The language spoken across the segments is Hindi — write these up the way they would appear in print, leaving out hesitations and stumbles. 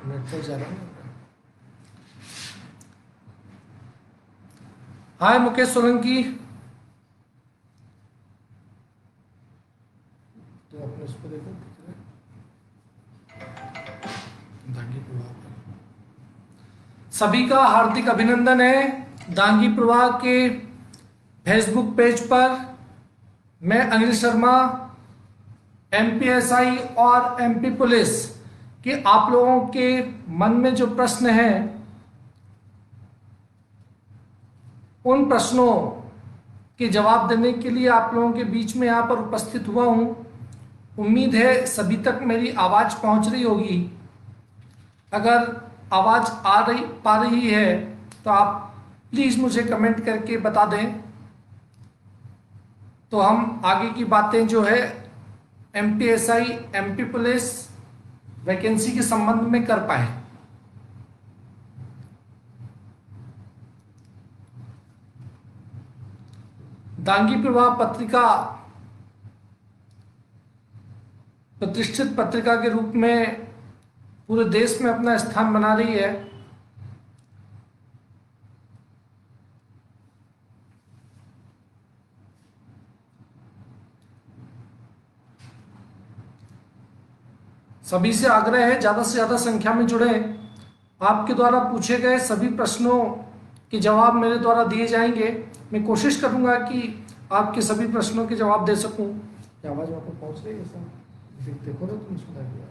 नेटवर्क जा रहा है। हाय मुकेश सोलंकी, तो अपने उसको देखो दांगी प्रवाह पर। सभी का हार्दिक अभिनंदन है दांगी प्रवाह के फेसबुक पेज पर। मैं अनिल शर्मा एमपीएसआई और एमपी पुलिस के आप लोगों के मन में जो प्रश्न हैं उन प्रश्नों के जवाब देने के लिए आप लोगों के बीच में यहाँ पर उपस्थित हुआ हूँ। उम्मीद है सभी तक मेरी आवाज़ पहुँच रही होगी। अगर आवाज़ पा रही है तो आप प्लीज़ मुझे कमेंट करके बता दें, तो हम आगे की बातें जो है एमपीएसआई एमपी पुलिस वैकेंसी के संबंध में कर पाए। दांगी प्रवाह पत्रिका प्रतिष्ठित पत्रिका के रूप में पूरे देश में अपना स्थान बना रही है। सभी से आग्रह है ज़्यादा से ज़्यादा संख्या में जुड़े। आपके द्वारा पूछे गए सभी प्रश्नों के जवाब मेरे द्वारा दिए जाएंगे। मैं कोशिश करूंगा कि आपके सभी प्रश्नों के जवाब दे सकूं। क्या आवाज़ वहाँ पर पहुँच रही है? सर देखो ना, तुम सुना दिया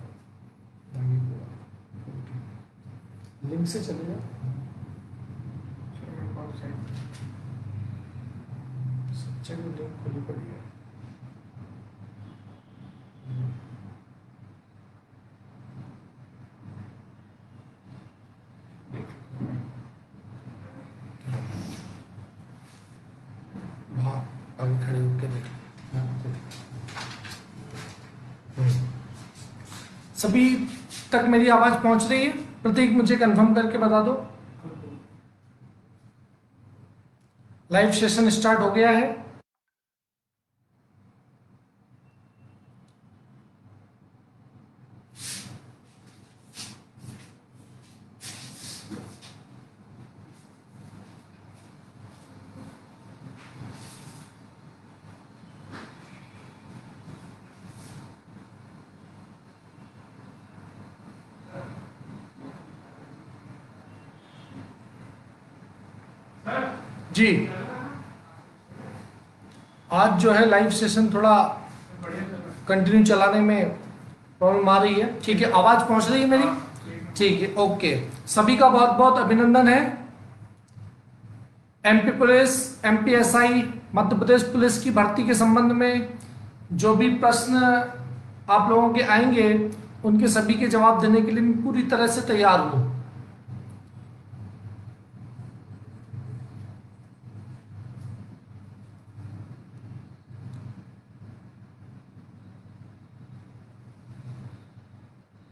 लिंक से चले जाओ। सच्चे में लिंक खुली पड़ी है। आगे खड़े होकर देख। सभी तक मेरी आवाज पहुंच रही है? प्रतीक मुझे कंफर्म करके बता दो। लाइव सेशन स्टार्ट हो गया है। जी, आज जो है लाइव सेशन थोड़ा कंटिन्यू चलाने में प्रॉब्लम आ रही है। ठीक है, आवाज पहुंच रही है मेरी? ठीक है, ओके। सभी का बहुत बहुत अभिनंदन है। MP police, MPSI, Madhya Pradesh police की भर्ती के संबंध में जो भी प्रश्न आप लोगों के आएंगे उनके सभी के जवाब देने के लिए मैं पूरी तरह से तैयार हूं।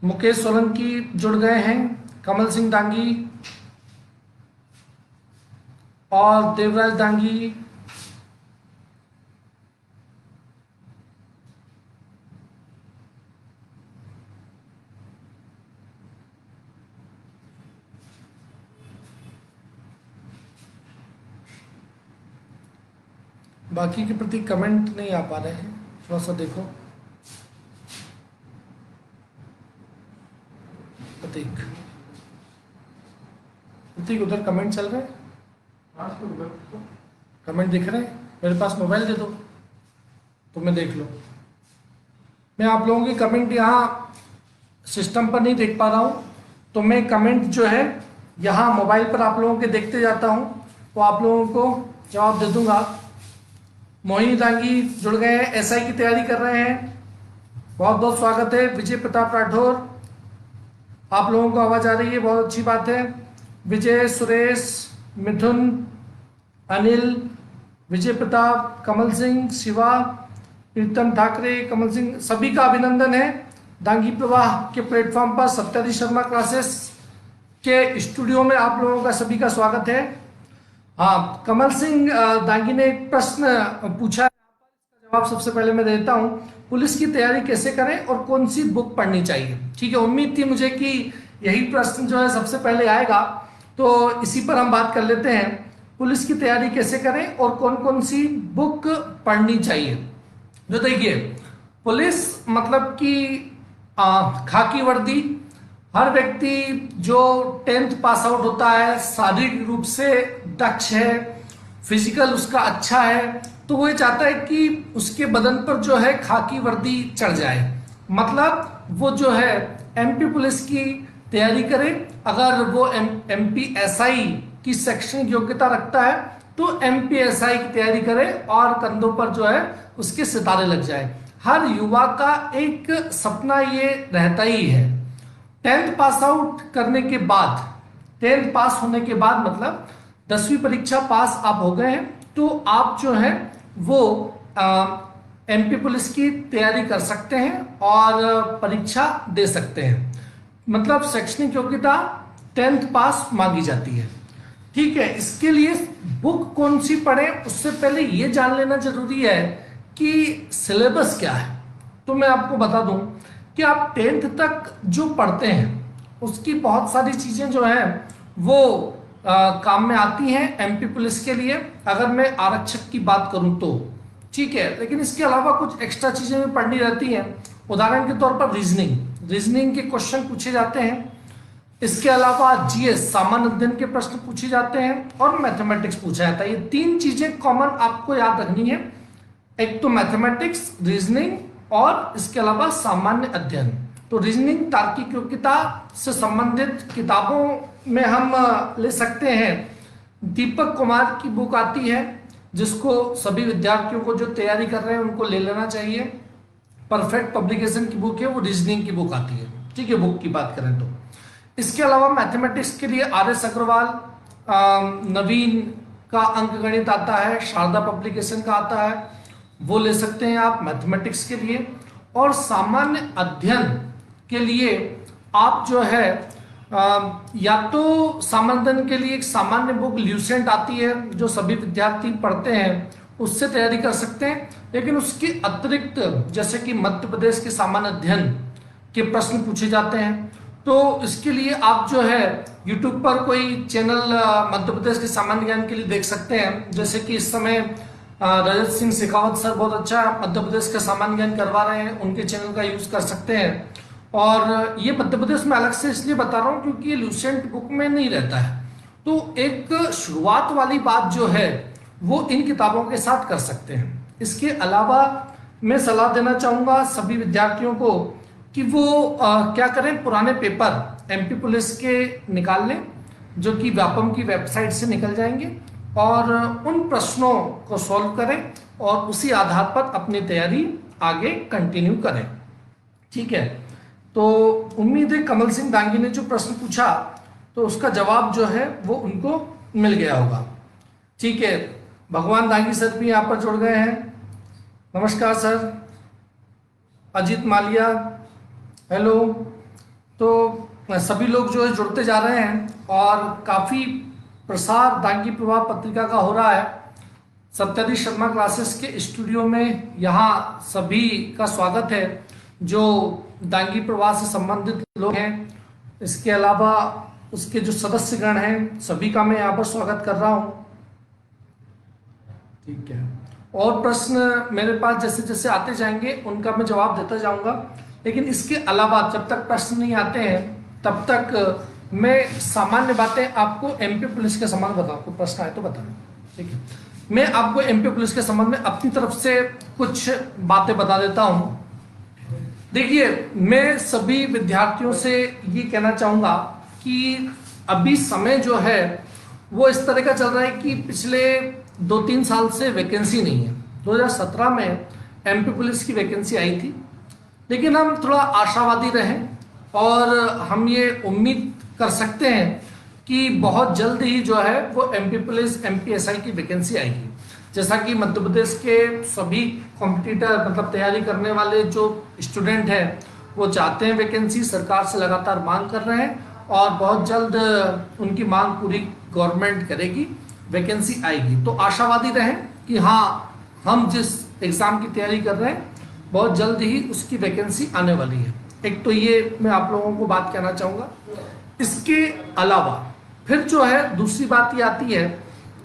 मुकेश सोलंकी जुड़ गए हैं, कमल सिंह दांगी और देवराज दांगी। बाकी के प्रति कमेंट नहीं आ पा रहे हैं, थोड़ा सा देखो। प्रतीक प्रतीक उधर कमेंट चल रहे हैं? कमेंट दिख रहे हैं? मेरे पास मोबाइल दे दो तो मैं देख लो। मैं आप लोगों के कमेंट यहाँ सिस्टम पर नहीं देख पा रहा हूँ, तो मैं कमेंट जो है यहाँ मोबाइल पर आप लोगों के देखते जाता हूँ, तो आप लोगों को जवाब दे दूंगा। मोहिनी दांगी जुड़ गए हैं, एसआई की तैयारी कर रहे हैं, बहुत बहुत स्वागत है। विजय प्रताप राठौर, आप लोगों को आवाज़ आ रही है, बहुत अच्छी बात है। विजय, सुरेश, मिथुन, अनिल, विजय प्रताप, कमल सिंह, शिवा, प्रीतम ठाकरे, कमल सिंह, सभी का अभिनंदन है। दांगी प्रवाह के प्लेटफॉर्म पर सत्याजी शर्मा क्लासेस के स्टूडियो में आप लोगों का सभी का स्वागत है। हाँ, कमल सिंह दांगी ने एक प्रश्न पूछा है, जवाब सबसे पहले मैं देता हूँ। पुलिस की तैयारी कैसे करें और कौन सी बुक पढ़नी चाहिए? ठीक है, उम्मीद थी मुझे कि यही प्रश्न जो है सबसे पहले आएगा, तो इसी पर हम बात कर लेते हैं। पुलिस की तैयारी कैसे करें और कौन कौन सी बुक पढ़नी चाहिए। जो देखिए, पुलिस मतलब कि खाकी वर्दी, हर व्यक्ति जो 10th पास आउट होता है, शारीरिक रूप से दक्ष है, फिजिकल उसका अच्छा है, तो वो ये चाहता है कि उसके बदन पर जो है खाकी वर्दी चढ़ जाए। मतलब वो जो है एमपी पुलिस की तैयारी करे। अगर वो एमपीएसआई की शैक्षणिक योग्यता रखता है तो एमपीएसआई की तैयारी करे और कंधों पर जो है उसके सितारे लग जाए। हर युवा का एक सपना ये रहता ही है। 10th पास आउट करने के बाद, 10th पास होने के बाद मतलब 10वीं परीक्षा पास आप हो गए हैं, तो आप जो है वो एमपी पुलिस की तैयारी कर सकते हैं और परीक्षा दे सकते हैं। मतलब शैक्षणिक योग्यता 10th पास मांगी जाती है। ठीक है, इसके लिए बुक कौन सी पढ़े उससे पहले ये जान लेना जरूरी है कि सिलेबस क्या है। तो मैं आपको बता दूं कि आप 10th तक जो पढ़ते हैं उसकी बहुत सारी चीजें जो हैं वो काम में आती हैं एमपी पुलिस के लिए, अगर मैं आरक्षक की बात करूं तो। ठीक है, लेकिन इसके अलावा कुछ एक्स्ट्रा चीजें भी पढ़नी रहती हैं। उदाहरण के तौर पर रीजनिंग के क्वेश्चन पूछे जाते हैं। इसके अलावा जीएस सामान्य अध्ययन के प्रश्न पूछे जाते हैं और मैथमेटिक्स पूछा जाता है। ये 3 चीजें कॉमन आपको याद रखनी है, एक तो मैथमेटिक्स, रीजनिंग और इसके अलावा सामान्य अध्ययन। तो रीजनिंग तार्किक योग्यता से संबंधित किताबों में हम ले सकते हैं, दीपक कुमार की बुक आती है जिसको सभी विद्यार्थियों को जो तैयारी कर रहे हैं उनको ले लेना चाहिए। परफेक्ट पब्लिकेशन की बुक है, वो रीजनिंग की बुक आती है। ठीक है, बुक की बात करें तो। इसके अलावा मैथमेटिक्स के लिए RS अग्रवाल, नवीन का अंकगणित आता है, शारदा पब्लिकेशन का आता है, वो ले सकते हैं आप मैथमेटिक्स के लिए। और सामान्य अध्ययन के लिए आप जो है या तो सामान्य अध्ययन के लिए एक सामान्य बुक ल्यूसेंट आती है जो सभी विद्यार्थी पढ़ते हैं, उससे तैयारी कर सकते हैं। लेकिन उसके अतिरिक्त जैसे कि मध्य प्रदेश के सामान्य अध्ययन के प्रश्न पूछे जाते हैं, तो इसके लिए आप जो है यूट्यूब पर कोई चैनल मध्य प्रदेश के सामान्य ज्ञान के लिए देख सकते हैं। जैसे कि इस समय रजत सिंह शेखावत सर बहुत अच्छा मध्य प्रदेश का सामान्य ज्ञान करवा रहे हैं, उनके चैनल का यूज कर सकते हैं। और ये मध्य प्रदेश में अलग से इसलिए बता रहा हूँ क्योंकि ये ल्यूसेंट बुक में नहीं रहता है। तो एक शुरुआत वाली बात जो है वो इन किताबों के साथ कर सकते हैं। इसके अलावा मैं सलाह देना चाहूँगा सभी विद्यार्थियों को कि वो क्या करें, पुराने पेपर एमपी पुलिस के निकाल लें जो कि व्यापम की वेबसाइट से निकल जाएंगे, और उन प्रश्नों को सॉल्व करें और उसी आधार पर अपनी तैयारी आगे कंटिन्यू करें। ठीक है, तो उम्मीद है कमल सिंह दांगी ने जो प्रश्न पूछा तो उसका जवाब जो है वो उनको मिल गया होगा। ठीक है, भगवान दांगी सर भी यहाँ पर जुड़ गए हैं, नमस्कार सर। अजीत मालिया, हेलो। तो सभी लोग जो है जुड़ते जा रहे हैं और काफ़ी प्रसार दांगी प्रवाह पत्रिका का हो रहा है। सत्यादीप शर्मा क्लासेस के स्टूडियो में यहाँ सभी का स्वागत है जो दांगी प्रवाह से संबंधित लोग हैं। इसके अलावा उसके जो सदस्यगण हैं सभी का मैं यहाँ पर स्वागत कर रहा हूँ। ठीक है, और प्रश्न मेरे पास जैसे जैसे आते जाएंगे उनका मैं जवाब देता जाऊंगा। लेकिन इसके अलावा जब तक प्रश्न नहीं आते हैं तब तक मैं सामान्य बातें आपको एमपी पुलिस के संबंध बताऊं। कोई प्रश्न आए तो बताना। ठीक है, मैं आपको एमपी पुलिस के संबंध में अपनी तरफ से कुछ बातें बता देता हूं। देखिए, मैं सभी विद्यार्थियों से ये कहना चाहूँगा कि अभी समय जो है वो इस तरह का चल रहा है कि पिछले 2-3 साल से वैकेंसी नहीं है। 2017 में एमपी पुलिस की वैकेंसी आई थी, लेकिन हम थोड़ा आशावादी रहें और हम ये उम्मीद कर सकते हैं कि बहुत जल्द ही जो है वो एमपी पुलिस एमपीएसआई की वैकेंसी आएगी। जैसा कि मध्य प्रदेश के सभी कॉम्पिटिटर मतलब तैयारी करने वाले जो स्टूडेंट हैं वो चाहते हैं वैकेंसी, सरकार से लगातार मांग कर रहे हैं और बहुत जल्द उनकी मांग पूरी गवर्नमेंट करेगी, वैकेंसी आएगी। तो आशावादी रहें कि हाँ, हम जिस एग्ज़ाम की तैयारी कर रहे हैं बहुत जल्द ही उसकी वैकेंसी आने वाली है। एक तो ये मैं आप लोगों को बात कहना चाहूँगा। इसके अलावा फिर जो है दूसरी बात ये आती है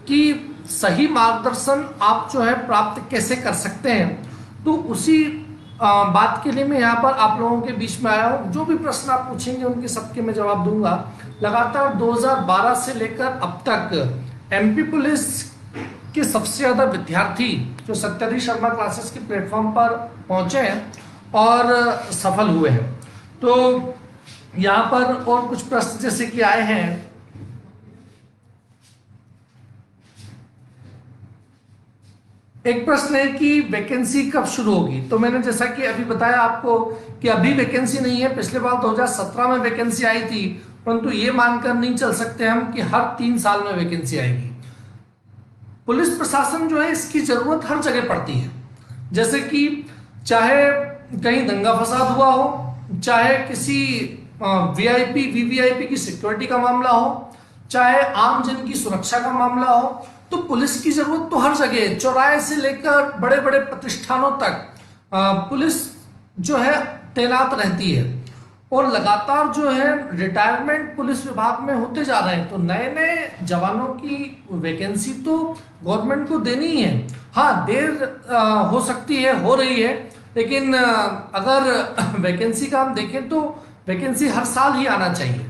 कि सही मार्गदर्शन आप जो है प्राप्त कैसे कर सकते हैं। तो उसी बात के लिए मैं यहाँ पर आप लोगों के बीच में आया हूँ। जो भी प्रश्न आप पूछेंगे उनके सबके मैं जवाब दूंगा। लगातार 2012 से लेकर अब तक एमपी पुलिस के सबसे ज्यादा विद्यार्थी जो सत्याधीश शर्मा क्लासेस के प्लेटफॉर्म पर पहुंचे हैं और सफल हुए हैं। तो यहाँ पर और कुछ प्रश्न जैसे कि आए हैं, एक प्रश्न है कि वैकेंसी कब शुरू होगी। तो मैंने जैसा कि अभी बताया आपको कि अभी वैकेंसी नहीं है। पिछले बार 2017 में वैकेंसी आई थी, परंतु ये मानकर नहीं चल सकते हम कि हर 3 साल में वैकेंसी आएगी। पुलिस प्रशासन जो है इसकी जरूरत हर जगह पड़ती है। जैसे कि चाहे कहीं दंगा फसाद हुआ हो, चाहे किसी वीआईपी वीवीआईपी की सिक्योरिटी का मामला हो, चाहे आम जन की सुरक्षा का मामला हो, तो पुलिस की जरूरत तो हर जगह, चौराहे से लेकर बड़े बड़े प्रतिष्ठानों तक पुलिस जो है तैनात रहती है। और लगातार जो है रिटायरमेंट पुलिस विभाग में होते जा रहे हैं। तो नए नए जवानों की वैकेंसी तो गवर्नमेंट को देनी ही है। हाँ, देर हो सकती है, हो रही है, लेकिन अगर वैकेंसी का हम देखें तो वैकेंसी हर साल ही आना चाहिए।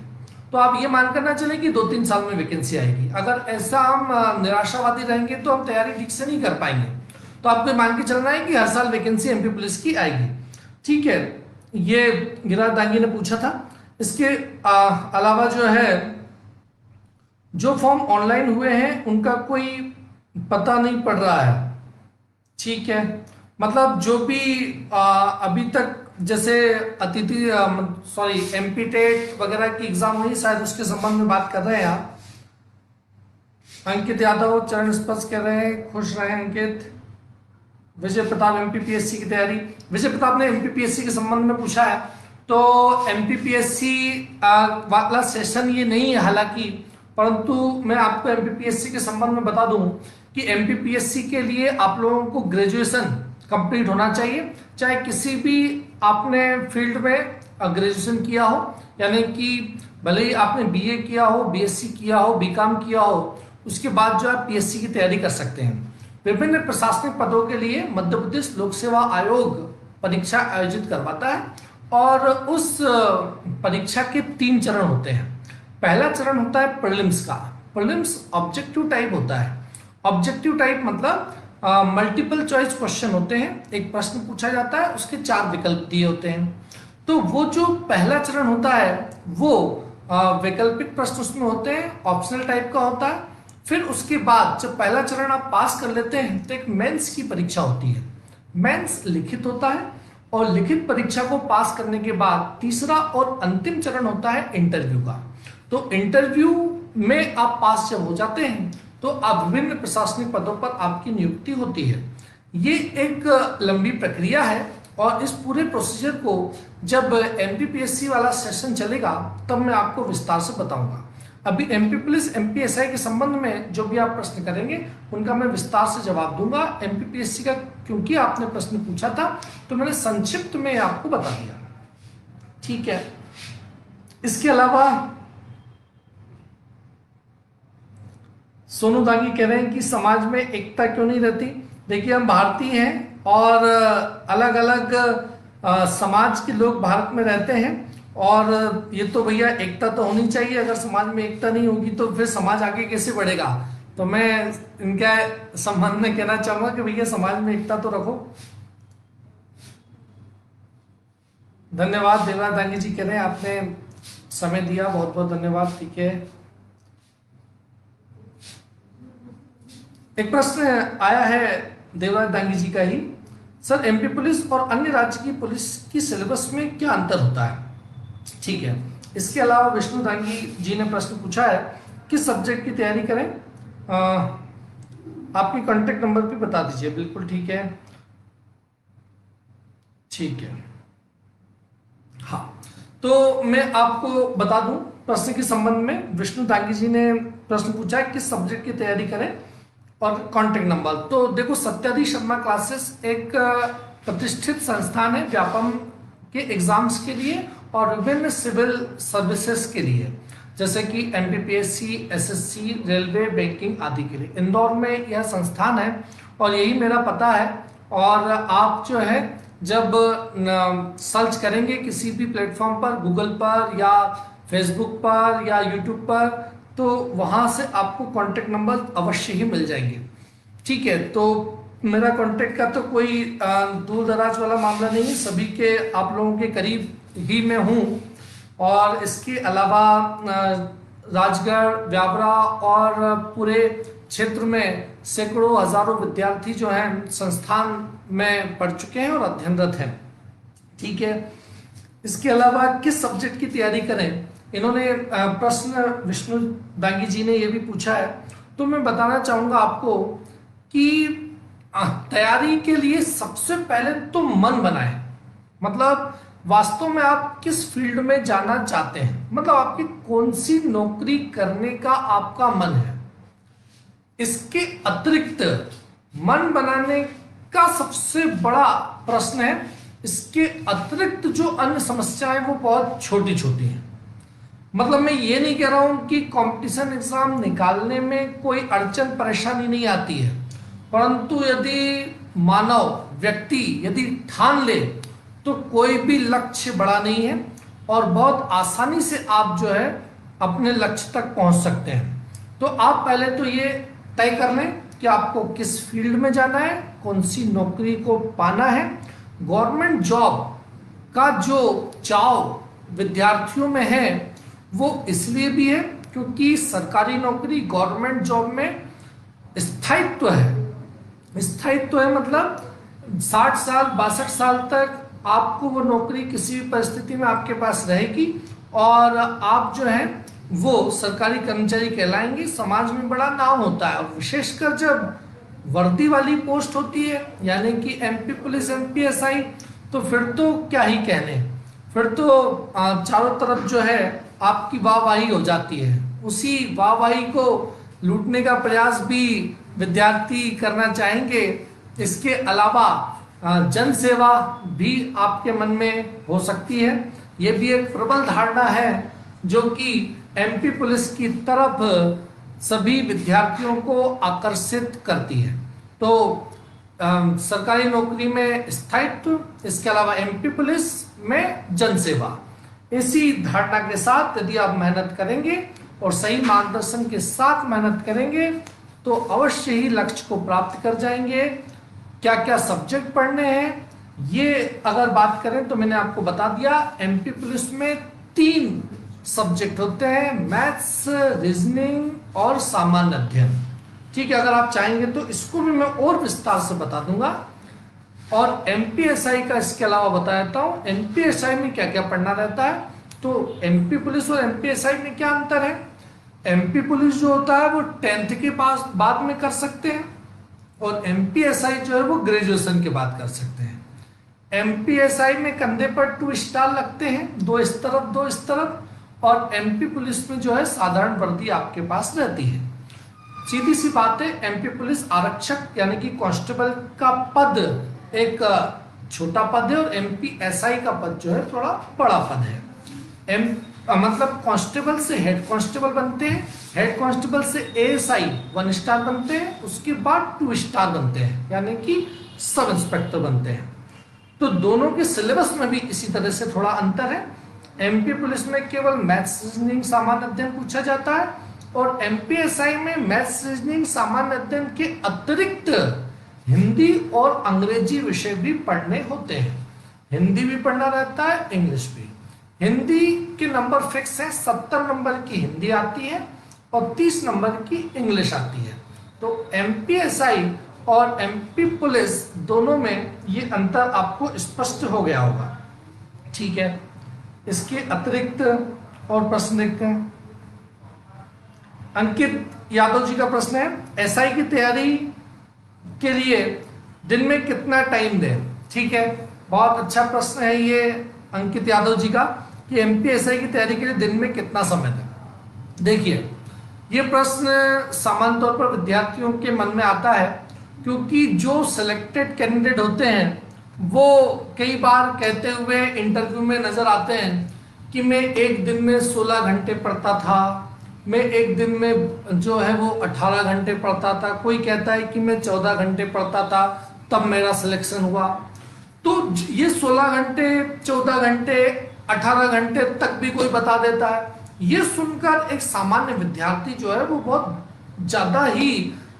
तो आप ये मान कर ना चलें कि 2-3 साल में वैकेंसी आएगी। अगर ऐसा हम निराशावादी रहेंगे तो हम तैयारी ठीक से नहीं कर पाएंगे। तो आपको मान के चलना है कि हर साल वैकेंसी एमपी पुलिस की आएगी। ठीक है, ये गिरिराज दांगी ने पूछा था। इसके अलावा जो है जो फॉर्म ऑनलाइन हुए हैं उनका कोई पता नहीं पड़ रहा है। ठीक है, मतलब जो भी अभी तक जैसे एमपी टेट वगैरह की एग्जाम हुई, शायद उसके संबंध में बात कर रहे हैं आप। अंकित यादव चरण स्पर्श कह रहे हैं, खुश रहे अंकित। विजय प्रताप एमपीपीएससी की तैयारी, विजय प्रताप ने एमपीपीएससी के संबंध में पूछा है। तो एमपीपीएससी वाला सेशन ये नहीं है हालांकि, परंतु मैं आपको एमपीपीएससी के संबंध में बता दूं कि एमपीपीएससी के लिए आप लोगों को ग्रेजुएशन कंप्लीट होना चाहिए। चाहे किसी भी आपने फील्ड में ग्रेजुएशन किया हो, यानी कि भले ही आपने बीए किया हो, बीएससी किया हो, बीकॉम किया हो, उसके बाद जो है पीएससी की तैयारी कर सकते हैं। विभिन्न प्रशासनिक पदों के लिए मध्य प्रदेश लोक सेवा आयोग परीक्षा आयोजित करवाता है और उस परीक्षा के 3 चरण होते हैं। पहला चरण होता है प्रीलिम्स का। प्रीलिम्स ऑब्जेक्टिव टाइप होता है। ऑब्जेक्टिव टाइप मतलब मल्टीपल चॉइस क्वेश्चन होते हैं। एक प्रश्न पूछा जाता है, उसके 4 विकल्प दिए होते हैं। तो वो जो पहला चरण होता है वो वैकल्पिक प्रश्न उसमें होते हैं, ऑप्शनल टाइप का होता है। फिर उसके बाद जब पहला चरण आप पास कर लेते हैं तो एक मेंस की परीक्षा होती है। मेंस लिखित होता है और लिखित परीक्षा को पास करने के बाद तीसरा और अंतिम चरण होता है इंटरव्यू का। तो इंटरव्यू में आप पास जब हो जाते हैं तो आप विभिन्न प्रशासनिक पदों पर आपकी नियुक्ति होती है। ये एक लंबी प्रक्रिया है और इस पूरे प्रोसीजर को जब एमपीपीएससी वाला सेशन चलेगा तब मैं आपको विस्तार से बताऊंगा। अभी एमपी पुलिस एमपीएसआई के संबंध में जो भी आप प्रश्न करेंगे उनका मैं विस्तार से जवाब दूंगा। एमपीपीएससी का क्योंकि आपने प्रश्न पूछा था तो मैंने संक्षिप्त में आपको बता दिया। ठीक है, इसके अलावा सोनू दांगी कह रहे हैं कि समाज में एकता क्यों नहीं रहती। देखिए, हम भारतीय हैं और अलग अलग समाज के लोग भारत में रहते हैं और ये तो भैया एकता तो होनी चाहिए। अगर समाज में एकता नहीं होगी तो फिर समाज आगे कैसे बढ़ेगा। तो मैं इनके संबंध में कहना चाहूंगा कि भैया समाज में एकता तो रखो। धन्यवाद देवराज दांगी जी कह रहे हैं, आपने समय दिया, बहुत बहुत धन्यवाद। ठीक है, एक प्रश्न आया है देवराज दांगी जी का ही। सर, एमपी पुलिस और अन्य राज्य की पुलिस की सिलेबस में क्या अंतर होता है। ठीक है, इसके अलावा विष्णु दांगी जी ने प्रश्न पूछा है किस सब्जेक्ट की तैयारी करें। आपकी कॉन्टेक्ट नंबर भी बता दीजिए। बिल्कुल ठीक है, ठीक है। हाँ, तो मैं आपको बता दूं प्रश्न के संबंध में। विष्णु दांगी जी ने प्रश्न पूछा है किस सब्जेक्ट की तैयारी करें और कॉन्टेक्ट नंबर। तो देखो, सत्याधीश शर्मा क्लासेस एक प्रतिष्ठित संस्थान है, व्यापम के एग्जाम्स के लिए और विभिन्न सिविल सर्विसेज के लिए, जैसे कि एमपीपीएससी, एसएससी, रेलवे, बैंकिंग आदि के लिए। इंदौर में यह संस्थान है और यही मेरा पता है। और आप जो है जब सर्च करेंगे किसी भी प्लेटफॉर्म पर, गूगल पर या फेसबुक पर या यूट्यूब पर, तो वहाँ से आपको कॉन्टेक्ट नंबर अवश्य ही मिल जाएंगे। ठीक है, तो मेरा कॉन्टेक्ट का तो कोई दूर दराज वाला मामला नहीं है, सभी के आप लोगों के करीब ही मैं हूँ। और इसके अलावा राजगढ़, व्यावरा और पूरे क्षेत्र में सैकड़ों हजारों विद्यार्थी जो हैं संस्थान में पढ़ चुके हैं और अध्ययनरत हैं। ठीक है, इसके अलावा किस सब्जेक्ट की तैयारी करें, इन्होंने प्रश्न विष्णु दांगी जी ने ये भी पूछा है। तो मैं बताना चाहूँगा आपको कि तैयारी के लिए सबसे पहले तो मन बनाएं। मतलब वास्तव में आप किस फील्ड में जाना चाहते हैं, मतलब आपकी कौन सी नौकरी करने का आपका मन है। इसके अतिरिक्त मन बनाने का सबसे बड़ा प्रश्न है, इसके अतिरिक्त जो अन्य समस्याएं वो बहुत छोटी छोटी हैं। मतलब मैं ये नहीं कह रहा हूं कि कंपटीशन एग्जाम निकालने में कोई अड़चन परेशानी नहीं आती है, परंतु यदि मानव व्यक्ति यदि ठान ले तो कोई भी लक्ष्य बड़ा नहीं है और बहुत आसानी से आप जो है अपने लक्ष्य तक पहुंच सकते हैं। तो आप पहले तो ये तय कर लें कि आपको किस फील्ड में जाना है, कौन सी नौकरी को पाना है। गवर्नमेंट जॉब का जो चाव विद्यार्थियों में है वो इसलिए भी है क्योंकि सरकारी नौकरी, गवर्नमेंट जॉब में स्थायित्व है। स्थायित्व है मतलब 60 साल 62 साल तक आपको वो नौकरी किसी भी परिस्थिति में आपके पास रहेगी और आप जो है वो सरकारी कर्मचारी कहलाएंगे। समाज में बड़ा नाम होता है और विशेषकर जब वर्दी वाली पोस्ट होती है यानी कि एमपी पुलिस, एमपी एसआई, तो फिर तो क्या ही कहने, फिर तो चारों तरफ जो है आपकी वाहवाही हो जाती है। उसी वाहवाही को लूटने का प्रयास भी विद्यार्थी करना चाहेंगे। इसके अलावा जन सेवा भी आपके मन में हो सकती है। ये भी एक प्रबल धारणा है जो कि एमपी पुलिस की तरफ सभी विद्यार्थियों को आकर्षित करती है। तो सरकारी नौकरी में स्थायित्व, इसके अलावा एमपी पुलिस में जन सेवा, इसी धारणा के साथ यदि आप मेहनत करेंगे और सही मार्गदर्शन के साथ मेहनत करेंगे तो अवश्य ही लक्ष्य को प्राप्त कर जाएंगे। क्या क्या सब्जेक्ट पढ़ने हैं ये अगर बात करें तो मैंने आपको बता दिया, एमपी पुलिस में 3 सब्जेक्ट होते हैं, मैथ्स, रीजनिंग और सामान्य अध्ययन। ठीक है, अगर आप चाहेंगे तो इसको भी मैं और विस्तार से बता दूंगा। और एमपीएसआई का इसके अलावा बता देता हूं, एमपीएसआई में क्या क्या पढ़ना रहता है। तो एमपी पुलिस और एमपीएसआई में क्या अंतर है। एमपी पुलिस जो होता है वो 10th के पास बाद में कर सकते हैं और एमपीएसआई जो है वो ग्रेजुएशन के बाद कर सकते हैं। एमपीएसआई में कंधे पर 2 स्टार लगते हैं, 2 इस तरफ 2 इस तरफ, और एमपी पुलिस में जो है साधारण वर्दी आपके पास रहती है। सीधी सी बात है, एमपी पुलिस आरक्षक यानी कि कांस्टेबल का पद एक छोटा पद है और एमपीएसआई का पद जो है थोड़ा बड़ा पद है। मतलब कांस्टेबल से हेड कांस्टेबल बनते हैं, हेड कांस्टेबल से एएसआई 1 स्टार बनते हैं, उसके बाद 2 स्टार बनते हैं यानी कि सब इंस्पेक्टर बनते हैं। तो दोनों के सिलेबस में भी इसी तरह से थोड़ा अंतर है। एमपी पुलिस में केवल मैथ्स, रीजनिंग, सामान्य अध्ययन पूछा जाता है और एमपीएसआई में मैथ्स, रीजनिंग, सामान्य अध्ययन के अतिरिक्त हिंदी और अंग्रेजी विषय भी पढ़ने होते हैं। हिंदी भी पढ़ना रहता है, इंग्लिश भी। हिंदी के नंबर फिक्स है, 70 नंबर की हिंदी आती है और 30 नंबर की इंग्लिश आती है। तो एमपीएसआई और एमपी पुलिस दोनों में ये अंतर आपको स्पष्ट हो गया होगा। ठीक है, इसके अतिरिक्त और प्रश्न देखते हैं। अंकित यादव जी का प्रश्न है, एसआई की तैयारी के लिए दिन में कितना टाइम दें। ठीक है, बहुत अच्छा प्रश्न है ये अंकित यादव जी का कि एमपीएसआई की तैयारी के लिए दिन में कितना समय दें। देखिए, ये प्रश्न सामान्य तौर पर विद्यार्थियों के मन में आता है क्योंकि जो सिलेक्टेड कैंडिडेट होते हैं वो कई बार कहते हुए इंटरव्यू में नजर आते हैं कि मैं एक दिन में 16 घंटे पढ़ता था, मैं एक दिन में जो है वो 18 घंटे पढ़ता था, कोई कहता है कि मैं 14 घंटे पढ़ता था तब मेरा सिलेक्शन हुआ। तो ये 16 घंटे, 14 घंटे, 18 घंटे तक भी कोई बता देता है। ये सुनकर एक सामान्य विद्यार्थी जो है वो बहुत ज्यादा ही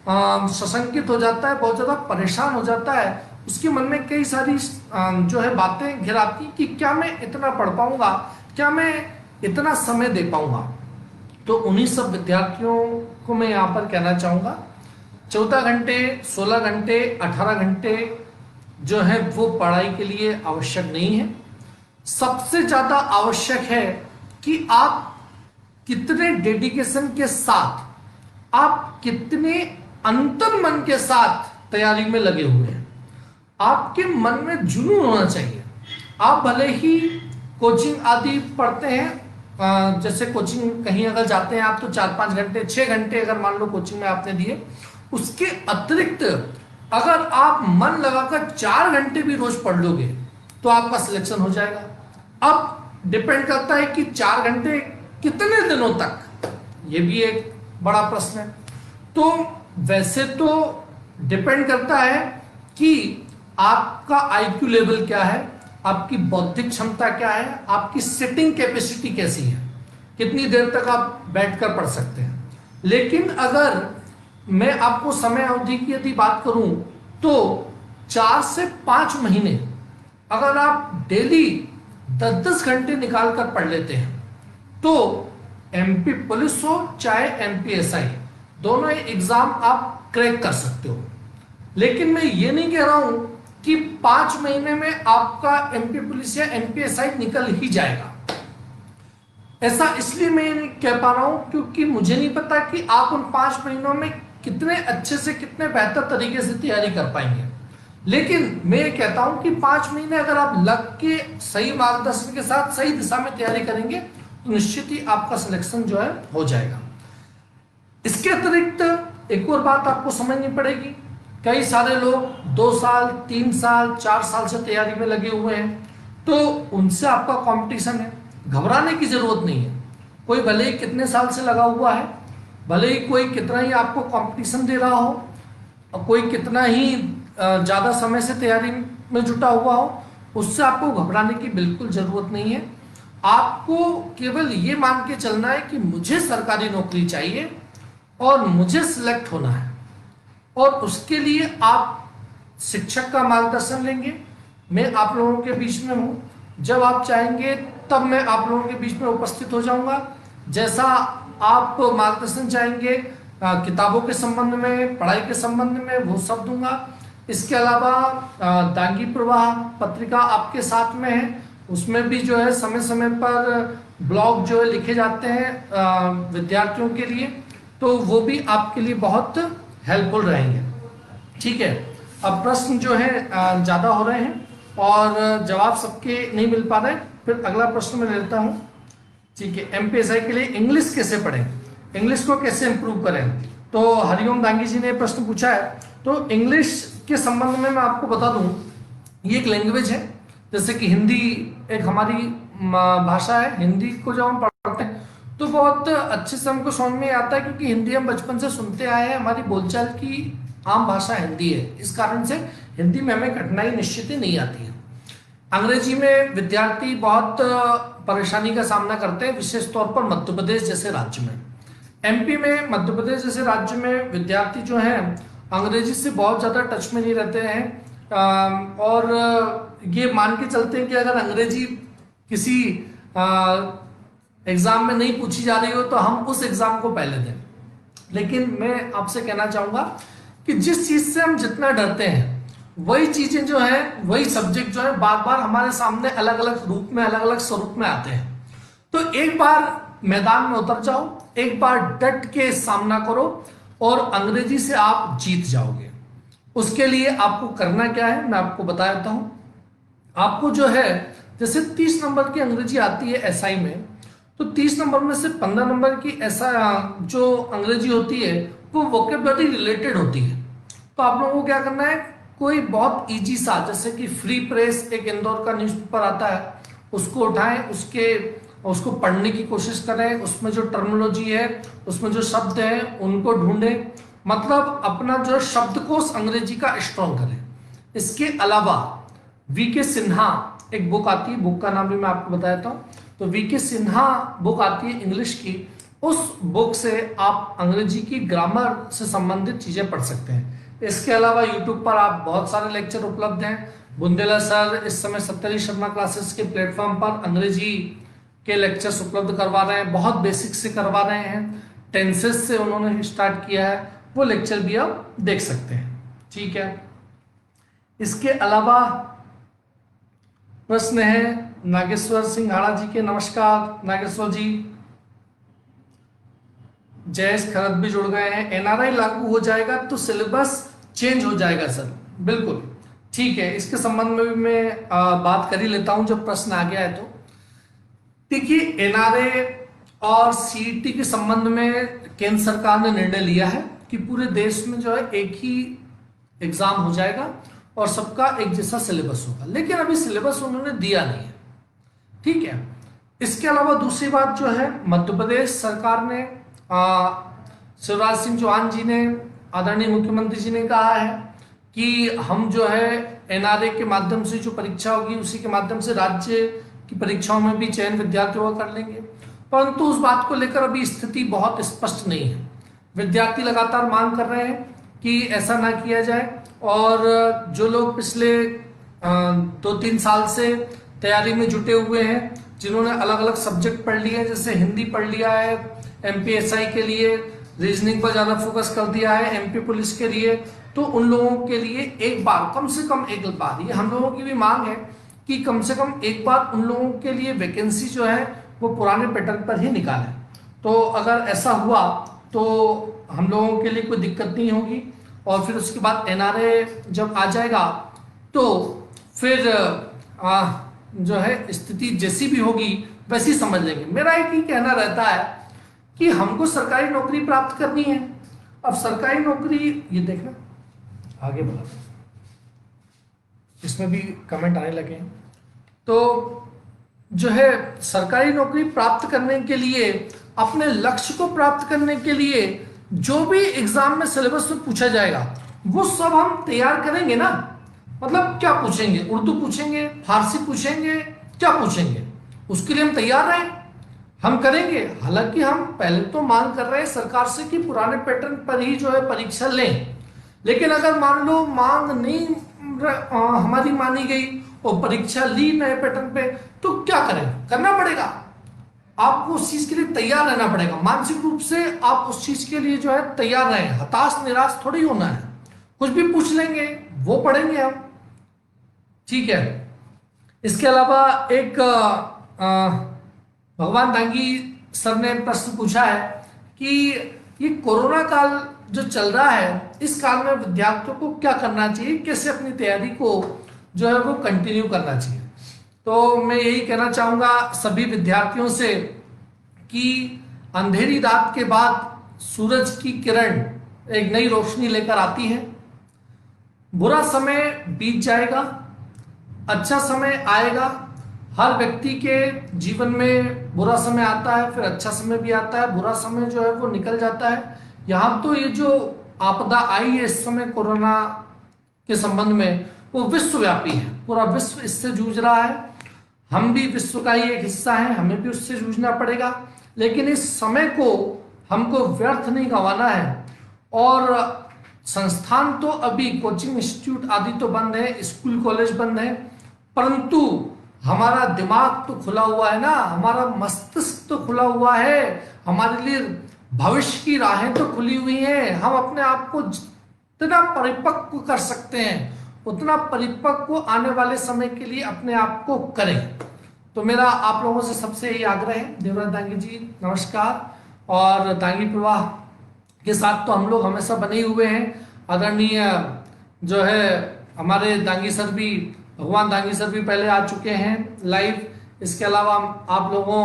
सशंकित हो जाता है, बहुत ज्यादा परेशान हो जाता है। उसके मन में कई सारी जो है बातें घिर आती कि क्या मैं इतना पढ़ पाऊंगा, क्या मैं इतना समय दे पाऊंगा। तो उन्हीं सब विद्यार्थियों को मैं यहाँ पर कहना चाहूंगा, 14 घंटे, 16 घंटे, 18 घंटे जो है वो पढ़ाई के लिए आवश्यक नहीं है। सबसे ज्यादा आवश्यक है कि आप कितने डेडिकेशन के साथ, आप कितने अंतर मन के साथ तैयारी में लगे हुए हैं। आपके मन में जुनून होना चाहिए। आप भले ही कोचिंग आदि पढ़ते हैं, जैसे कोचिंग कहीं अगर जाते हैं आप तो 4-5 घंटे, 6 घंटे अगर मान लो कोचिंग में आपने दिए, उसके अतिरिक्त अगर आप मन लगाकर 4 घंटे भी रोज पढ़ लोगे तो आपका सिलेक्शन हो जाएगा। अब डिपेंड करता है कि 4 घंटे कितने दिनों तक, ये भी एक बड़ा प्रश्न है। तो वैसे तो डिपेंड करता है कि आपका आईक्यू लेवल क्या है, आपकी बौद्धिक क्षमता क्या है, आपकी सिटिंग कैपेसिटी कैसी है, कितनी देर तक आप बैठकर पढ़ सकते हैं। लेकिन अगर मैं आपको समय अवधि की यदि बात करूं तो 4 से 5 महीने अगर आप डेली 10-10 घंटे निकाल कर पढ़ लेते हैं तो एमपी पुलिस हो चाहे एमपीएसआई, दोनों एग्जाम आप क्रैक कर सकते हो। लेकिन मैं ये नहीं कह रहा हूं कि 5 महीने में आपका एमपी पुलिस या एमपीएसआई निकल ही जाएगा। ऐसा इसलिए मैं नहीं कह पा रहा हूं क्योंकि मुझे नहीं पता कि आप उन 5 महीनों में कितने अच्छे से, कितने बेहतर तरीके से तैयारी कर पाएंगे। लेकिन मैं ये कहता हूं कि 5 महीने अगर आप लग के सही मार्गदर्शन के साथ सही दिशा में तैयारी करेंगे तो निश्चित ही आपका सिलेक्शन जो है हो जाएगा। इसके अतिरिक्त एक और बात आपको समझनी पड़ेगी, कई सारे लोग 2 साल, 3 साल, 4 साल से तैयारी में लगे हुए हैं, तो उनसे आपका कंपटीशन है। घबराने की जरूरत नहीं है। कोई भले ही कितने साल से लगा हुआ है, भले ही कोई कितना ही आपको कंपटीशन दे रहा हो, और कोई कितना ही ज्यादा समय से तैयारी में जुटा हुआ हो, उससे आपको घबराने की बिल्कुल जरूरत नहीं है। आपको केवल ये मान के चलना है कि मुझे सरकारी नौकरी चाहिए और मुझे सिलेक्ट होना है, और उसके लिए आप शिक्षक का मार्गदर्शन लेंगे। मैं आप लोगों के बीच में हूं, जब आप चाहेंगे तब मैं आप लोगों के बीच में उपस्थित हो जाऊंगा। जैसा आप मार्गदर्शन चाहेंगे किताबों के संबंध में, पढ़ाई के संबंध में, वो सब दूंगा। इसके अलावा दांगी प्रवाह पत्रिका आपके साथ में है, उसमें भी जो है समय समय पर ब्लॉग जो है लिखे जाते हैं विद्यार्थियों के लिए, तो वो भी आपके लिए बहुत हेल्पफुल रहेंगे। ठीक है, अब प्रश्न जो है ज्यादा हो रहे हैं और जवाब सबके नहीं मिल पा रहे, फिर अगला प्रश्न मैं लेता हूं। ठीक है, एमपीएसआई के लिए इंग्लिश कैसे पढ़ें, इंग्लिश को कैसे इंप्रूव करें, तो हरिओम दांगी जी ने प्रश्न पूछा है। तो इंग्लिश के संबंध में मैं आपको बता दूं, ये एक लैंग्वेज है, जैसे कि हिंदी एक हमारी भाषा है। हिंदी को जब हम पढ़ते हैं तो बहुत अच्छे से हमको समझ में आता है, क्योंकि हिंदी हम बचपन से सुनते आए हैं, हमारी बोलचाल की आम भाषा हिंदी है। इस कारण से हिंदी में हमें कठिनाई निश्चित ही नहीं आती है। अंग्रेजी में विद्यार्थी बहुत परेशानी का सामना करते हैं, विशेष तौर पर मध्य प्रदेश जैसे राज्य में। एमपी में, मध्य प्रदेश जैसे राज्य में विद्यार्थी जो हैं अंग्रेजी से बहुत ज़्यादा टच में नहीं रहते हैं, और ये मान के चलते हैं कि अगर अंग्रेजी किसी एग्जाम में नहीं पूछी जा रही हो तो हम उस एग्जाम को पहले दें। लेकिन मैं आपसे कहना चाहूंगा कि जिस चीज से हम जितना डरते हैं वही चीजें जो है, वही सब्जेक्ट जो है बार बार हमारे सामने अलग अलग रूप में, अलग अलग स्वरूप में आते हैं। तो एक बार मैदान में उतर जाओ, एक बार डट के सामना करो और अंग्रेजी से आप जीत जाओगे। उसके लिए आपको करना क्या है मैं आपको बता देता हूं। आपको जो है, जैसे 30 नंबर की अंग्रेजी आती है एसआई में, तो 30 नंबर में से 15 नंबर की ऐसा जो अंग्रेजी होती है वो वोकेबलरी रिलेटेड होती है। तो आप लोगों को क्या करना है, कोई बहुत इजी सा, जैसे कि फ्री प्रेस एक इंदौर का न्यूज़पेपर आता है, उसको उठाएं, उसको पढ़ने की कोशिश करें, उसमें जो टर्मिनोलॉजी है, उसमें जो शब्द हैं उनको ढूंढें, मतलब अपना जो शब्दकोश अंग्रेजी का स्ट्रॉन्ग करें। इसके अलावा वीके सिन्हा एक बुक आती है, बुक का नाम भी मैं आपको बता देता हूँ। तो वीके सिन्हा बुक आती है इंग्लिश की, उस बुक से आप अंग्रेजी की ग्रामर से संबंधित चीजें पढ़ सकते हैं। इसके अलावा यूट्यूब पर आप बहुत सारे लेक्चर उपलब्ध हैं। बुंदेला सर इस समय सत्तरी शर्मा क्लासेस के प्लेटफॉर्म पर अंग्रेजी के लेक्चर्स उपलब्ध करवा रहे हैं, बहुत बेसिक से करवा रहे हैं, टेंसेस से उन्होंने स्टार्ट किया है, वो लेक्चर भी आप देख सकते हैं। ठीक है, इसके अलावा प्रश्न है नागेश्वर सिंघाड़ा जी के। नमस्कार नागेश्वर जी। जयेश खरत भी जुड़ गए हैं। एनआरआई लागू हो जाएगा तो सिलेबस चेंज हो जाएगा सर, बिल्कुल ठीक है। इसके संबंध में भी मैं बात कर ही लेता हूं जब प्रश्न आ गया है। तो देखिए, एनआरए और सीईटी के संबंध में केंद्र सरकार ने निर्णय लिया है कि पूरे देश में जो है एक ही एग्जाम हो जाएगा और सबका एक जैसा सिलेबस होगा, लेकिन अभी सिलेबस उन्होंने दिया नहीं है। ठीक है, इसके अलावा दूसरी बात जो है, मध्य प्रदेश सरकार ने शिवराज सिंह चौहान जी ने, आदरणीय मुख्यमंत्री जी ने कहा है कि हम जो है एनआरए के माध्यम से जो परीक्षा होगी उसी के माध्यम से राज्य की परीक्षाओं में भी चयन विद्यार्थियों का कर लेंगे। परंतु उस बात को लेकर अभी स्थिति बहुत स्पष्ट नहीं है। विद्यार्थी लगातार मांग कर रहे हैं कि ऐसा ना किया जाए, और जो लोग पिछले 2-3 साल से तैयारी में जुटे हुए हैं, जिन्होंने अलग अलग सब्जेक्ट पढ़ लिए हैं, जैसे हिंदी पढ़ लिया है, एमपीएसआई के लिए रीजनिंग पर ज्यादा फोकस कर दिया है, एमपी पुलिस के लिए, तो उन लोगों के लिए एक बार, कम से कम एक बार, ये हम लोगों की भी मांग है कि कम से कम एक बार उन लोगों के लिए वैकेंसी जो है वो पुराने पैटर्न पर ही निकालें। तो अगर ऐसा हुआ तो हम लोगों के लिए कोई दिक्कत नहीं होगी, और फिर उसके बाद एनआरए जब आ जाएगा तो फिर जो है स्थिति जैसी भी होगी वैसी समझ लेंगे। मेरा एक ही कहना रहता है कि हमको सरकारी नौकरी प्राप्त करनी है। अब सरकारी नौकरी, ये देखना आगे बढ़ा, इसमें भी कमेंट आने लगे हैं। तो जो है सरकारी नौकरी प्राप्त करने के लिए, अपने लक्ष्य को प्राप्त करने के लिए जो भी एग्जाम में सिलेबस में पूछा जाएगा वो सब हम तैयार करेंगे ना। मतलब क्या पूछेंगे, उर्दू पूछेंगे, फारसी पूछेंगे, क्या पूछेंगे, उसके लिए हम तैयार रहें, हम करेंगे। हालांकि हम पहले तो मांग कर रहे हैं सरकार से कि पुराने पैटर्न पर ही जो है परीक्षा लें, लेकिन अगर मान लो मांग नहीं हमारी मानी गई और परीक्षा ली नए पैटर्न पे, तो क्या करें, करना पड़ेगा। आपको उस चीज के लिए तैयार रहना पड़ेगा, मानसिक रूप से आप उस चीज के लिए जो है तैयार रहें। हताश निराश थोड़ी होना है, कुछ भी पूछ लेंगे वो पढ़ेंगे हम। ठीक है, इसके अलावा एक भगवान दांगी सर ने प्रश्न पूछा है कि ये कोरोना काल जो चल रहा है, इस काल में विद्यार्थियों को क्या करना चाहिए, कैसे अपनी तैयारी को जो है वो कंटिन्यू करना चाहिए। तो मैं यही कहना चाहूंगा सभी विद्यार्थियों से कि अंधेरी रात के बाद सूरज की किरण एक नई रोशनी लेकर आती है। बुरा समय बीत जाएगा, अच्छा समय आएगा। हर व्यक्ति के जीवन में बुरा समय आता है, फिर अच्छा समय भी आता है, बुरा समय जो है वो निकल जाता है। यहाँ तो ये जो आपदा आई है इस समय कोरोना के संबंध में, वो विश्वव्यापी है, पूरा विश्व इससे जूझ रहा है। हम भी विश्व का ही एक हिस्सा है, हमें भी उससे जूझना पड़ेगा, लेकिन इस समय को हमको व्यर्थ नहीं गंवाना है। और संस्थान तो अभी कोचिंग इंस्टीट्यूट आदि तो बंद है, स्कूल कॉलेज बंद है, परंतु हमारा दिमाग तो खुला हुआ है ना, हमारा मस्तिष्क तो खुला हुआ है, हमारे लिए भविष्य की राहें तो खुली हुई हैं। हम अपने आप को जितना परिपक्व कर सकते हैं उतना परिपक्व आने वाले समय के लिए अपने आप को करें। तो मेरा आप लोगों से सबसे यही आग्रह है। देवराज दांगी जी नमस्कार, और दांगी प्रवाह के साथ तो हम लोग हमेशा बने हुए हैं। आदरणीय जो है हमारे दांगी सर भी, भगवान दांगी सर भी पहले आ चुके हैं लाइव। इसके अलावा आप लोगों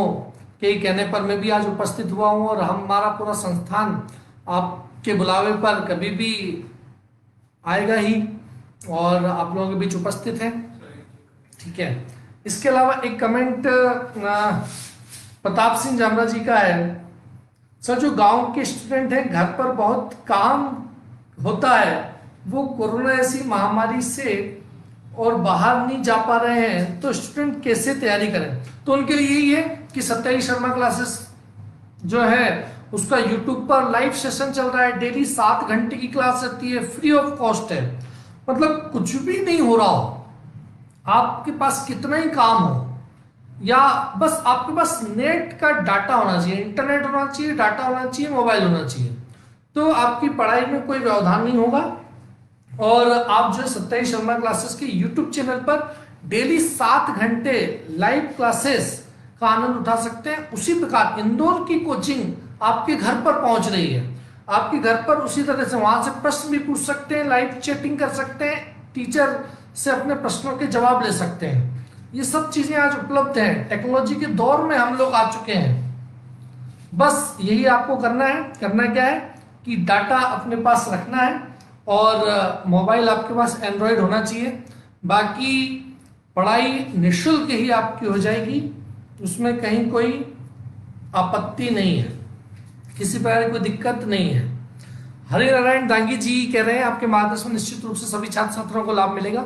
के कहने पर मैं भी आज उपस्थित हुआ हूँ, और हमारा पूरा संस्थान आपके बुलावे पर कभी भी आएगा ही। और आप लोगों के बीच उपस्थित हैं। ठीक है, इसके अलावा एक कमेंट प्रताप सिंह जामरा जी का है, सर जो गांव के स्टूडेंट हैं घर पर बहुत काम होता है, वो कोरोना ऐसी महामारी से और बाहर नहीं जा पा रहे हैं, तो स्टूडेंट कैसे तैयारी करें? तो उनके लिए यही है कि सत्याई शर्मा क्लासेस जो है उसका यूट्यूब पर लाइव सेशन चल रहा है, डेली 7 घंटे की क्लास रहती है, फ्री ऑफ कॉस्ट है। मतलब कुछ भी नहीं हो रहा हो, आपके पास कितना ही काम हो, या बस आपके पास नेट का डाटा होना चाहिए, इंटरनेट होना चाहिए, डाटा होना चाहिए, मोबाइल होना चाहिए, तो आपकी पढ़ाई में कोई व्यवधान नहीं होगा। और आप जो है सत्याई शर्मा क्लासेस के यूट्यूब चैनल पर डेली 7 घंटे लाइव क्लासेस का आनंद उठा सकते हैं। उसी प्रकार इंदौर की कोचिंग आपके घर पर पहुंच रही है, आपके घर पर उसी तरह से वहां से प्रश्न भी पूछ सकते हैं, लाइव चैटिंग कर सकते हैं, टीचर से अपने प्रश्नों के जवाब ले सकते हैं। ये सब चीजें आज उपलब्ध हैं, टेक्नोलॉजी के दौर में हम लोग आ चुके हैं। बस यही आपको करना है। करना क्या है कि डाटा अपने पास रखना है और मोबाइल आपके पास एंड्रॉयड होना चाहिए। बाकी पढ़ाई निःशुल्क ही आपकी हो जाएगी, उसमें कहीं कोई आपत्ति नहीं है, किसी प्रकार की कोई दिक्कत नहीं है। हरि नारायण दांगी जी कह रहे हैं आपके मार्गदर्शन में निश्चित रूप से सभी छात्र छात्राओं को लाभ मिलेगा।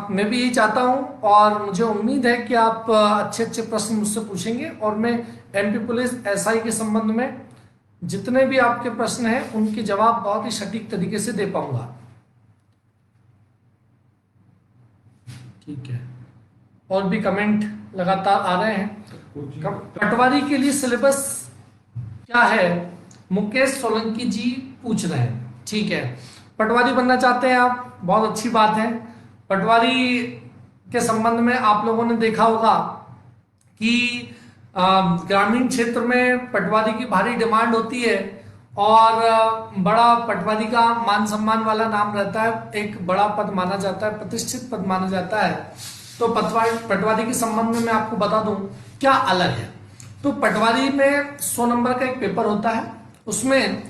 मैं भी यही चाहता हूं और मुझे उम्मीद है कि आप अच्छे अच्छे प्रश्न मुझसे पूछेंगे और मैं एमपी पुलिस एसआई के संबंध में जितने भी आपके प्रश्न हैं उनके जवाब बहुत ही सटीक तरीके से दे पाऊंगा। ठीक है, और भी कमेंट लगातार आ रहे हैं। पटवारी के लिए सिलेबस क्या है, मुकेश सोलंकी जी पूछ रहे हैं। ठीक है, पटवारी बनना चाहते हैं आप, बहुत अच्छी बात है। पटवारी के संबंध में आप लोगों ने देखा होगा कि ग्रामीण क्षेत्र में पटवारी की भारी डिमांड होती है और बड़ा पटवारी का मान सम्मान वाला नाम रहता है, एक बड़ा पद माना जाता है, प्रतिष्ठित पद माना जाता है। तो पटवारी के संबंध में मैं आपको बता दूं क्या अलग है। तो पटवारी में 100 नंबर का एक पेपर होता है, उसमें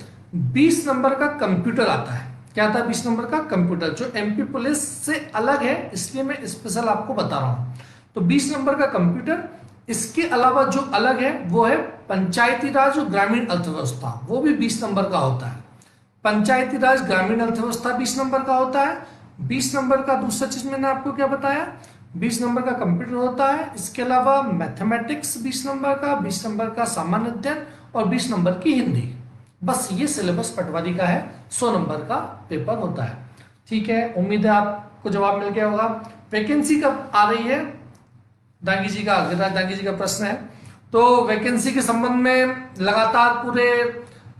20 नंबर का कंप्यूटर आता है। क्या आता है? 20 नंबर का कंप्यूटर, जो एमपी पुलिस से अलग है, इसलिए मैं स्पेशल आपको बता रहा हूं। तो 20 नंबर का कंप्यूटर, इसके अलावा जो अलग है वो है पंचायती राज और ग्रामीण अर्थव्यवस्था, वो भी 20 नंबर का होता है। पंचायती राज ग्रामीण अर्थव्यवस्था 20 नंबर का होता है। 20 नंबर का दूसरा चीज मैंने आपको क्या बताया, 20 नंबर का कंप्यूटर होता है। इसके अलावा मैथमेटिक्स 20 नंबर का, 20 नंबर का सामान्य अध्ययन और 20 नंबर की हिंदी। बस ये सिलेबस पटवारी का है, 100 नंबर का पेपर होता है। ठीक है, उम्मीद है आपको जवाब मिल गया होगा। वैकेंसी कब आ रही है, दांगी जी का, गिरिराज दांगी जी का प्रश्न है। तो वैकेंसी के संबंध में लगातार पूरे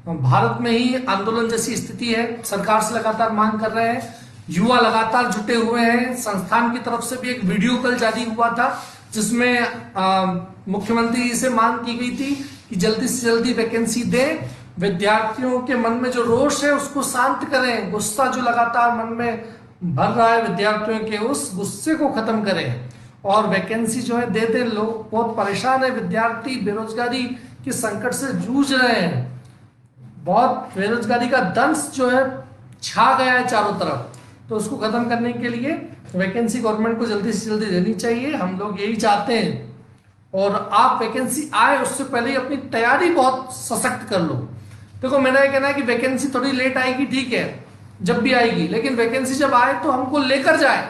भारत में ही आंदोलन जैसी स्थिति है, सरकार से लगातार मांग कर रहे हैं, युवा लगातार जुटे हुए हैं। संस्थान की तरफ से भी एक वीडियो कल जारी हुआ था जिसमें मुख्यमंत्री जी से मांग की गई थी कि जल्दी से जल्दी वैकेंसी दें, विद्यार्थियों के मन में जो रोष है उसको शांत करें, गुस्सा जो लगातार मन में भर रहा है विद्यार्थियों के, उस गुस्से को खत्म करें और वैकेंसी जो है दे दे। लोग बहुत परेशान है, विद्यार्थी बेरोजगारी के संकट से जूझ रहे हैं, बहुत बेरोजगारी का दंश जो है छा गया है चारों तरफ। तो उसको खत्म करने के लिए वैकेंसी गवर्नमेंट को जल्दी से जल्दी देनी चाहिए, हम लोग यही चाहते हैं। और आप वैकेंसी आए उससे पहले ही अपनी तैयारी बहुत सशक्त कर लो। देखो मेरा ये कहना है कि वैकेंसी थोड़ी लेट आएगी, ठीक है, जब भी आएगी, लेकिन वैकेंसी जब आए तो हमको लेकर जाए,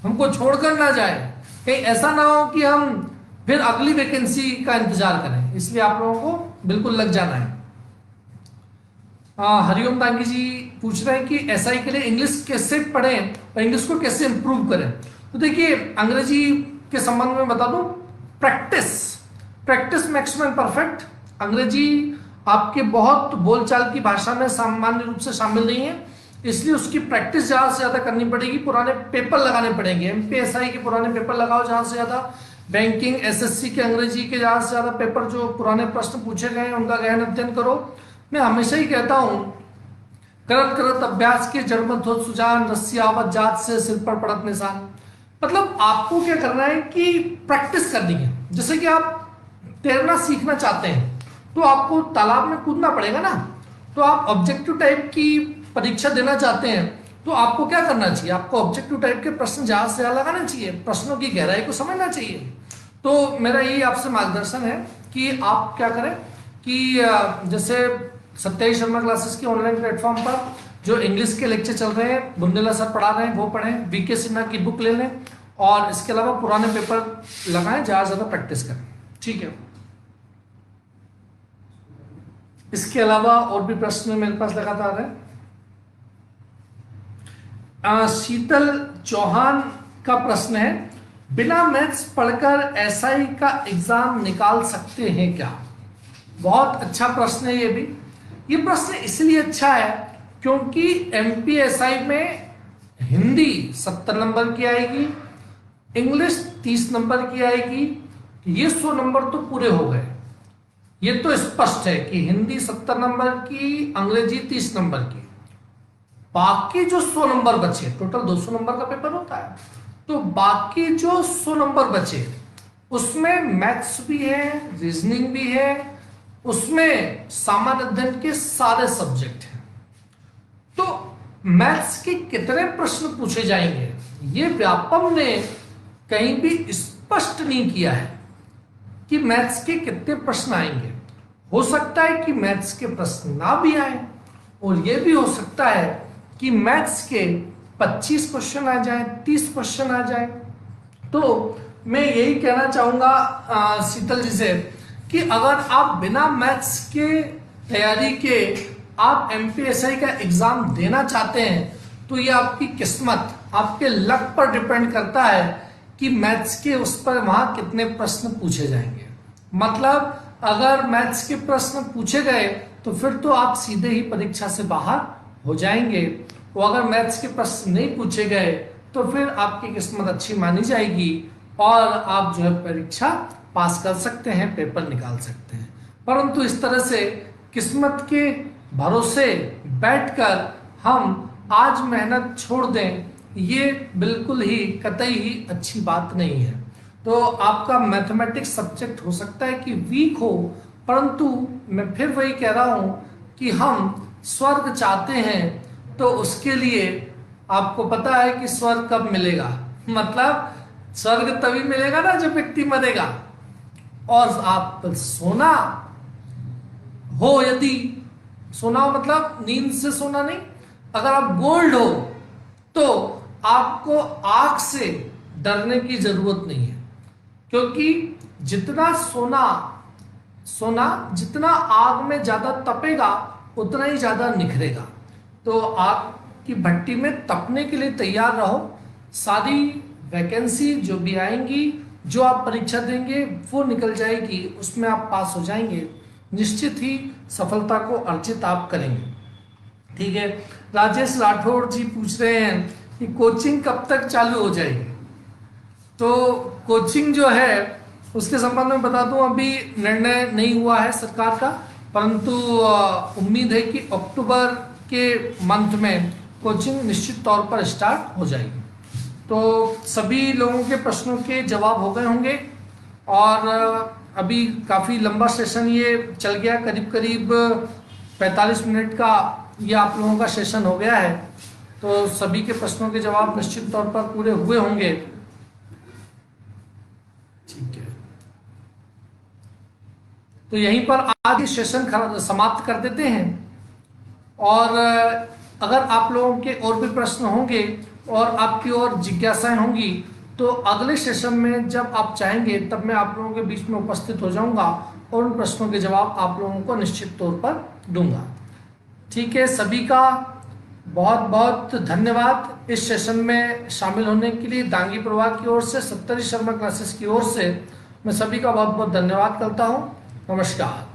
हमको छोड़कर ना जाए। कहीं ऐसा ना हो कि हम फिर अगली वैकेंसी का इंतजार करें, इसलिए आप लोगों को बिल्कुल लग जाना है। हरिओम दांगी जी पूछ रहे हैं कि एसआई के लिए इंग्लिश कैसे पढ़ें और इंग्लिश को कैसे इंप्रूव करें। तो देखिए अंग्रेजी के संबंध में बता दूं, प्रैक्टिस मैक्सिमम परफेक्ट। अंग्रेजी आपके बहुत बोलचाल की भाषा में सामान्य रूप से शामिल नहीं है, इसलिए उसकी प्रैक्टिस ज्यादा से ज्यादा करनी पड़ेगी, पुराने पेपर लगाने पड़ेंगे। एमपीएसआई के पुराने पेपर लगाओ ज्यादा से ज्यादा, बैंकिंग एसएससी के अंग्रेजी के ज्यादा से ज्यादा पेपर, जो पुराने प्रश्न पूछे गए हैं उनका गहन अध्ययन करो। मैं हमेशा ही कहता हूं, करत करत अभ्यास के जड़ मत हो सुजान, रस्सी आवत जात से सिर पर पड़त निशान। मतलब आपको क्या करना है कि प्रैक्टिस करनी है। जैसे कि आप तैरना सीखना चाहते हैं तो आपको तालाब में कूदना पड़ेगा ना, तो आप ऑब्जेक्टिव टाइप की परीक्षा देना चाहते हैं तो आपको क्या करना चाहिए, आपको ऑब्जेक्टिव टाइप के प्रश्न ज्यादा से ज्यादा लगाने चाहिए, प्रश्नों की गहराई को समझना चाहिए। तो मेरा यही आपसे मार्गदर्शन है कि आप क्या करें कि जैसे सत्याई शर्मा क्लासेस के ऑनलाइन प्लेटफॉर्म पर जो इंग्लिश के लेक्चर चल रहे हैं, बुंदेला सर पढ़ा रहे हैं, वो पढ़ें, वीके सिन्हा की बुक ले लें, और इसके अलावा पुराने पेपर लगाएं, ज्यादा से ज्यादा प्रैक्टिस करें, ठीक है। इसके अलावा और भी प्रश्न मेरे पास लगातार है। शीतल चौहान का प्रश्न है, बिना मैथ्स पढ़कर एसआई का एग्जाम निकाल सकते हैं क्या? बहुत अच्छा प्रश्न है ये भी। ये प्रश्न इसलिए अच्छा है क्योंकि एमपीएसआई में हिंदी 70 नंबर की आएगी, इंग्लिश 30 नंबर की आएगी, ये 100 नंबर तो पूरे हो गए। ये तो स्पष्ट है कि हिंदी 70 नंबर की, अंग्रेजी 30 नंबर की, बाकी जो 100 नंबर बचे, टोटल 200 नंबर का पेपर होता है, तो बाकी जो 100 नंबर बचे उसमें मैथ्स भी है, रीजनिंग भी है, उसमें सामान्य अध्ययन के सारे सब्जेक्ट हैं। तो मैथ्स के कितने प्रश्न पूछे जाएंगे ये व्यापम ने कहीं भी स्पष्ट नहीं किया है कि मैथ्स के कितने प्रश्न आएंगे। हो सकता है कि मैथ्स के प्रश्न ना भी आए, और यह भी हो सकता है कि मैथ्स के 25 क्वेश्चन आ जाए, 30 क्वेश्चन आ जाए। तो मैं यही कहना चाहूंगा शीतल जी से कि अगर आप बिना मैथ्स के तैयारी के आप एमपीएसआई का एग्जाम देना चाहते हैं, तो ये आपकी किस्मत, आपके लक पर डिपेंड करता है कि मैथ्स के उस पर वहां कितने प्रश्न पूछे जाएंगे। मतलब अगर मैथ्स के प्रश्न पूछे गए तो फिर तो आप सीधे ही परीक्षा से बाहर हो जाएंगे, और अगर मैथ्स के प्रश्न नहीं पूछे गए तो फिर आपकी किस्मत अच्छी मानी जाएगी और आप जो है परीक्षा पास कर सकते हैं, पेपर निकाल सकते हैं। परंतु इस तरह से किस्मत के भरोसे बैठकर हम आज मेहनत छोड़ दें, ये बिल्कुल ही कतई ही अच्छी बात नहीं है। तो आपका मैथमेटिक्स सब्जेक्ट हो सकता है कि वीक हो, परंतु मैं फिर वही कह रहा हूं कि हम स्वर्ग चाहते हैं, तो उसके लिए आपको पता है कि स्वर्ग कब मिलेगा। मतलब स्वर्ग तभी मिलेगा ना जब व्यक्ति मरेगा। और आप सोना हो, यदि सोना हो मतलब नींद से सोना नहीं, अगर आप गोल्ड हो तो आपको आग से डरने की जरूरत नहीं है, क्योंकि जितना सोना जितना आग में ज्यादा तपेगा उतना ही ज्यादा निखरेगा। तो आग की भट्टी में तपने के लिए तैयार रहो। सारी वैकेंसी जो भी आएंगी, जो आप परीक्षा देंगे वो निकल जाएगी, उसमें आप पास हो जाएंगे, निश्चित ही सफलता को अर्जित आप करेंगे। ठीक है। राजेश राठौड़ जी पूछ रहे हैं कि कोचिंग कब तक चालू हो जाएगी। तो कोचिंग जो है उसके संबंध में बता दूं, अभी निर्णय नहीं हुआ है सरकार का, परंतु उम्मीद है कि अक्टूबर के मंथ में कोचिंग निश्चित तौर पर स्टार्ट हो जाएगी। तो सभी लोगों के प्रश्नों के जवाब हो गए होंगे, और अभी काफ़ी लंबा सेशन ये चल गया, करीब करीब 45 मिनट का ये आप लोगों का सेशन हो गया है। तो सभी के प्रश्नों के जवाब निश्चित तौर पर पूरे हुए होंगे। ठीक है, तो यहीं पर आज सेशन समाप्त कर देते हैं। और अगर आप लोगों के और भी प्रश्न होंगे और आपकी और जिज्ञासाएं होंगी, तो अगले सेशन में जब आप चाहेंगे तब मैं आप लोगों के बीच में उपस्थित हो जाऊंगा और उन प्रश्नों के जवाब आप लोगों को निश्चित तौर पर दूंगा। ठीक है, सभी का बहुत बहुत धन्यवाद इस सेशन में शामिल होने के लिए। दांगी प्रवाह की ओर से, सत्यारी शर्मा क्लासेस की ओर से मैं सभी का बहुत बहुत धन्यवाद करता हूँ। नमस्कार।